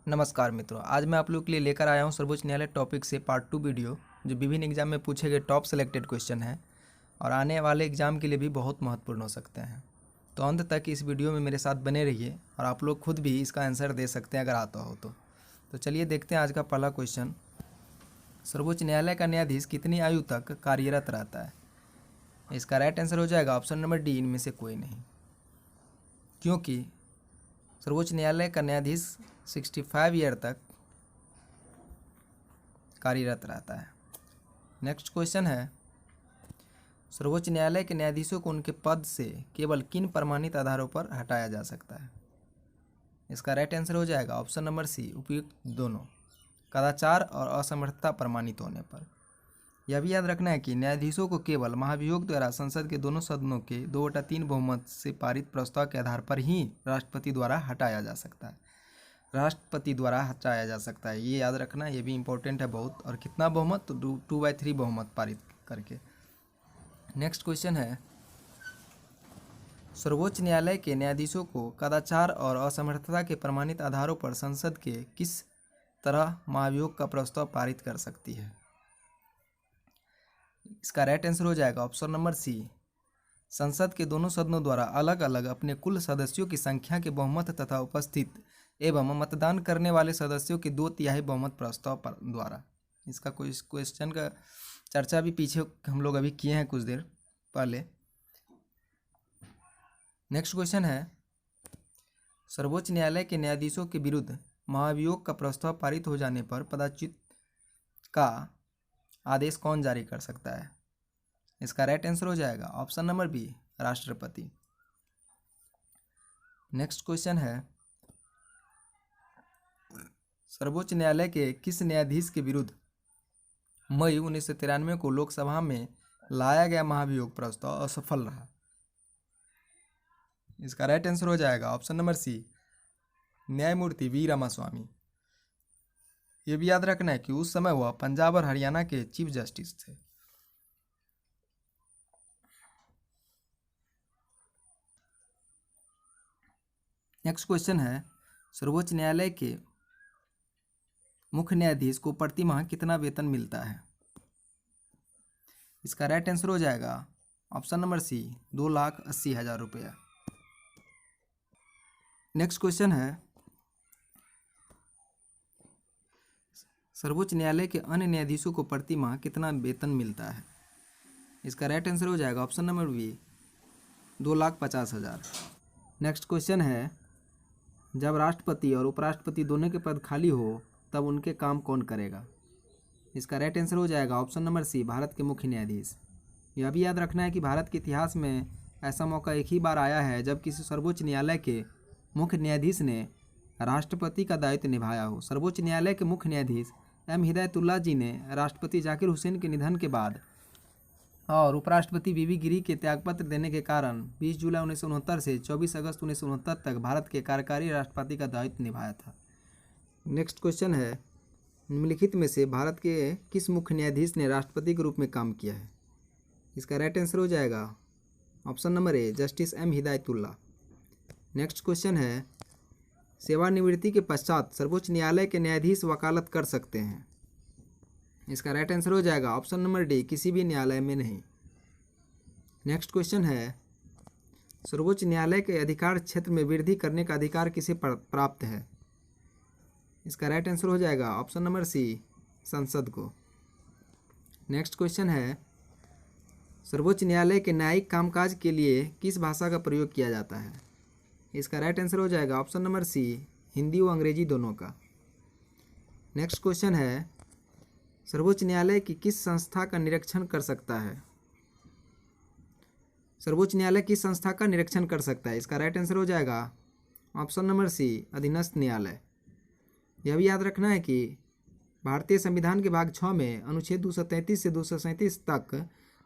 नमस्कार मित्रों, आज मैं आप लोगों के लिए लेकर आया हूं सर्वोच्च न्यायालय टॉपिक से पार्ट 2 वीडियो, जो विभिन्न एग्जाम में पूछे गए टॉप सेलेक्टेड क्वेश्चन हैं और आने वाले एग्जाम के लिए भी बहुत महत्वपूर्ण हो सकते हैं। तो अंत तक इस वीडियो में मेरे साथ बने रहिए और आप लोग खुद भी इसका आंसर दे सकते हैं अगर आता हो तो चलिए देखते हैं आज का पहला क्वेश्चन। सर्वोच्च न्यायालय का न्यायाधीश कितनी आयु तक कार्यरत रहता है? इसका राइट आंसर हो जाएगा ऑप्शन नंबर डी, इनमें से कोई नहीं, क्योंकि सर्वोच्च न्यायालय का न्यायाधीश 65 ईयर तक कार्यरत रहता है। नेक्स्ट क्वेश्चन है, सर्वोच्च न्यायालय के न्यायाधीशों को उनके पद से केवल किन प्रमाणित आधारों पर हटाया जा सकता है? इसका राइट आंसर हो जाएगा ऑप्शन नंबर सी, उपयुक्त दोनों, कदाचार और असमर्थता प्रमाणित होने पर। यह भी याद रखना है कि न्यायाधीशों को केवल महाभियोग द्वारा संसद के दोनों सदनों के 2/3 बहुमत से पारित प्रस्ताव के आधार पर ही राष्ट्रपति द्वारा हटाया जा सकता है। राष्ट्रपति द्वारा हटाया जा सकता है, ये याद रखना, ये भी इम्पोर्टेंट है बहुत। और कितना बहुमत? तो 2/3 बहुमत पारित करके। नेक्स्ट क्वेश्चन है, सर्वोच्च न्यायालय के न्यायाधीशों को कदाचार और असमर्थता के प्रमाणित आधारों पर संसद के किस तरह महाभियोग का प्रस्ताव पारित कर सकती है? इसका राइट आंसर हो जाएगा ऑप्शन नंबर सी, संसद के दोनों सदनों द्वारा अलग अलग अपने कुल सदस्यों की संख्या के बहुमत तथा उपस्थित एवं मतदान करने वाले सदस्यों के 2/3 बहुमत प्रस्ताव पर द्वारा। इसका कोई क्वेश्चन का चर्चा भी पीछे हम लोग अभी किए हैं कुछ देर पहले। नेक्स्ट क्वेश्चन है, सर्वोच्च न्यायालय के न्यायाधीशों के विरुद्ध महाभियोग का प्रस्ताव पारित हो जाने पर पदच्युत का आदेश कौन जारी कर सकता है? इसका राइट आंसर हो जाएगा ऑप्शन नंबर बी, राष्ट्रपति। नेक्स्ट क्वेश्चन है, सर्वोच्च न्यायालय के किस न्यायाधीश के विरुद्ध मई 1993 को लोकसभा में लाया गया महाभियोग प्रस्ताव असफल रहा? इसका राइट आंसर हो जाएगा ऑप्शन नंबर सी, न्यायमूर्ति वी रामास्वामी। ये भी याद रखना है कि उस समय वह पंजाब और हरियाणा के चीफ जस्टिस थे। नेक्स्ट क्वेश्चन है, सर्वोच्च न्यायालय के मुख्य न्यायाधीश को प्रति माह कितना वेतन मिलता है? इसका राइट आंसर हो जाएगा ऑप्शन नंबर सी, 2,80,000 रुपया। नेक्स्ट क्वेश्चन है, सर्वोच्च न्यायालय के अन्य न्यायाधीशों को प्रति माह कितना वेतन मिलता है? इसका राइट आंसर हो जाएगा option number B, 2,50,000। Next question है, जब राष्ट्रपति और उपराष्ट्रपति दोनों के पद खाली हो तब उनके काम कौन करेगा? इसका राइट आंसर हो जाएगा ऑप्शन नंबर सी, भारत के मुख्य न्यायाधीश। यह भी याद रखना है कि भारत के इतिहास में ऐसा मौका एक ही बार आया है जब किसी सर्वोच्च न्यायालय के मुख्य न्यायाधीश ने राष्ट्रपति का दायित्व निभाया हो। सर्वोच्च न्यायालय के मुख्य न्यायाधीश एम हिदायतुल्लाह जी ने राष्ट्रपति जाकिर हुसैन के निधन के बाद और उपराष्ट्रपति वीवी गिरी के त्यागपत्र देने के कारण 20 जुलाई 1969 से 24 अगस्त 1969 तक भारत के कार्यकारी राष्ट्रपति का दायित्व निभाया था। नेक्स्ट क्वेश्चन है, निम्नलिखित में से भारत के किस मुख्य न्यायाधीश ने राष्ट्रपति के रूप में काम किया है? इसका राइट आंसर हो जाएगा option number A, justice M Hidayatullah. Next question है, सेवानिवृत्ति के पश्चात सर्वोच्च न्यायालय के न्यायाधीश वकालत कर सकते हैं? इसका राइट आंसर हो जाएगा ऑप्शन नंबर डी, किसी भी न्यायालय में नहीं। नेक्स्ट क्वेश्चन है, सर्वोच्च न्यायालय के अधिकार क्षेत्र में वृद्धि करने का अधिकार किसे प्राप्त है? इसका राइट आंसर हो जाएगा ऑप्शन नंबर सी, संसद को। नेक्स्ट क्वेश्चन है, सर्वोच्च न्यायालय के न्यायिक कामकाज के लिए किस भाषा का प्रयोग किया जाता है? इसका राइट आंसर हो जाएगा ऑप्शन नंबर सी, हिंदी व अंग्रेजी दोनों का। नेक्स्ट क्वेश्चन है, सर्वोच्च न्यायालय की किस संस्था का निरीक्षण कर सकता है? सर्वोच्च न्यायालय किस संस्था का निरीक्षण कर सकता है? इसका राइट आंसर हो जाएगा ऑप्शन नंबर सी, अधीनस्थ न्यायालय। यह भी याद रखना है कि भारतीय संविधान के भाग 6 में अनुच्छेद 233 से 237 तक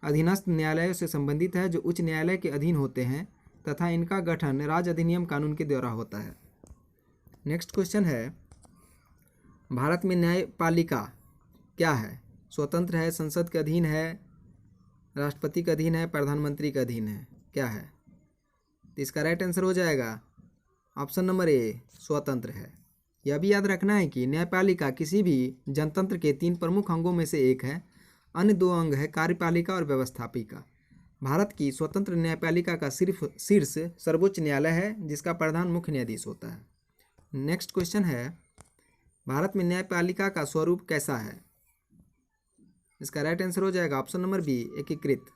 अधीनस्थ न्यायालयों से संबंधित है, जो उच्च न्यायालय के अधीन होते हैं तथा इनका गठन राज्य अधिनियम कानून के द्वारा होता है। नेक्स्ट क्वेश्चन है, भारत में न्यायपालिका क्या है? स्वतंत्र है, संसद के अधीन है, राष्ट्रपति के अधीन है, प्रधानमंत्री के अधीन है, क्या है? तो इसका राइट आंसर हो जाएगा ऑप्शन नंबर ए, स्वतंत्र है। यह भी याद रखना है कि न्यायपालिका किसी भी जनतंत्र के 3 प्रमुख अंगों में से एक है। अन्य 2 अंग है कार्यपालिका और व्यवस्थापिका। भारत की स्वतंत्र न्यायपालिका का सिर्फ शीर्ष सर्वोच्च न्यायालय है, जिसका प्रधान मुख्य न्यायाधीश होता है। नेक्स्ट क्वेश्चन है, भारत में न्यायपालिका का स्वरूप कैसा है? इसका राइट आंसर हो जाएगा ऑप्शन नंबर बी, एकीकृत।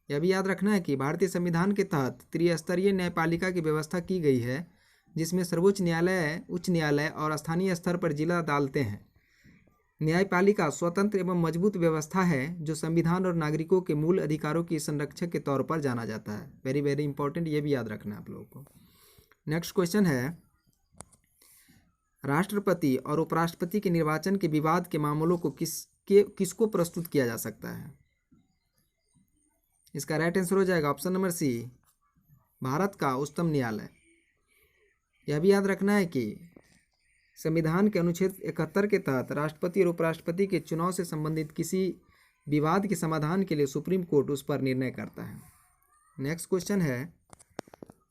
यह भी याद रखना है कि भारतीय संविधान के तहत त्रिस्तरीय न्यायपालिका की व्यवस्था की गई है, जिसमें सर्वोच्च न्यायालय, उच्च न्यायालय और स्थानीय स्तर पर जिला अदालतें हैं। न्यायपालिका स्वतंत्र एवं मजबूत व्यवस्था है जो संविधान और नागरिकों के मूल अधिकारों की संरक्षक के तौर पर जाना जाता है। वेरी वेरी इंपॉर्टेंट, ये भी याद रखना है आप लोगों को। नेक्स्ट क्वेश्चन है, राष्ट्रपति और उपराष्ट्रपति के निर्वाचन के विवाद के मामलों को किसको प्रस्तुत किया जा सकता है? इसका राइट आंसर हो जाएगा ऑप्शन नंबर सी, भारत का उच्चतम न्यायालय। यह भी याद रखना है कि संविधान के अनुच्छेद 71 के तहत राष्ट्रपति और उपराष्ट्रपति के चुनाव से संबंधित किसी विवाद के समाधान के लिए सुप्रीम कोर्ट उस पर निर्णय करता है। नेक्स्ट क्वेश्चन है,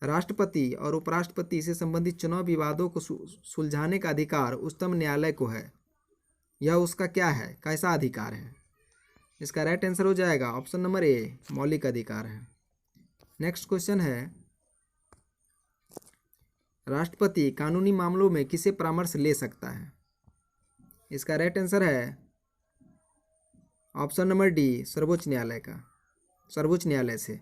राष्ट्रपति और उपराष्ट्रपति से संबंधित चुनाव विवादों को सुलझाने का अधिकार उच्चतम न्यायालय को है। यह उसका क्या है, कैसा अधिकार है? इसका राइट आंसर हो जाएगा ऑप्शन नंबर ए, मौलिक अधिकार है। नेक्स्ट क्वेश्चन है, राष्ट्रपति कानूनी मामलों में किसे परामर्श ले सकता है? इसका राइट आंसर है ऑप्शन नंबर डी, सर्वोच्च न्यायालय से।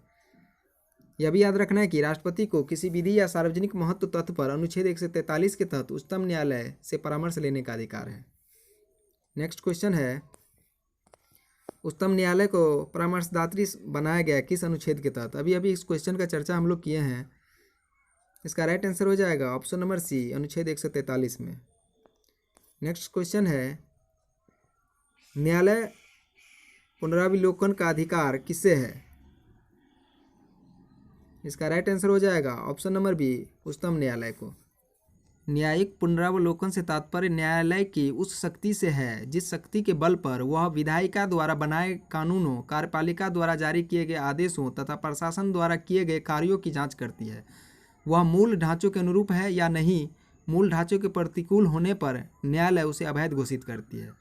यह भी याद रखना है कि राष्ट्रपति को किसी विधि या सार्वजनिक महत्व तथ्य पर अनुच्छेद 143 के तहत उच्चतम न्यायालय से परामर्श लेने का अधिकार है। नेक्स्ट क्वेश्चन है, उच्चतम न्यायालय को परामर्शदात्री बनाया गया किस अनुच्छेद के तहत? अभी इस क्वेश्चन का चर्चा हम लोग किए हैं। इसका राइट आंसर हो जाएगा ऑप्शन नंबर सी, अनुच्छेद 143 में। नेक्स्ट क्वेश्चन है, न्यायालय पुनरावलोकन का अधिकार किससे है? इसका राइट आंसर हो जाएगा ऑप्शन नंबर बी, उच्चतम न्यायालय को। न्यायिक पुनरावलोकन से तात्पर्य न्यायालय की उस शक्ति से है जिस शक्ति के बल पर वह विधायिका द्वारा बनाए कानूनों, कार्यपालिका द्वारा जारी किए गए आदेशों तथा प्रशासन द्वारा किए गए कार्यों की जांच करती है। वह मूल ढांचों के अनुरूप है या नहीं, मूल ढांचों के प्रतिकूल होने पर न्यायालय उसे अवैध घोषित करती है।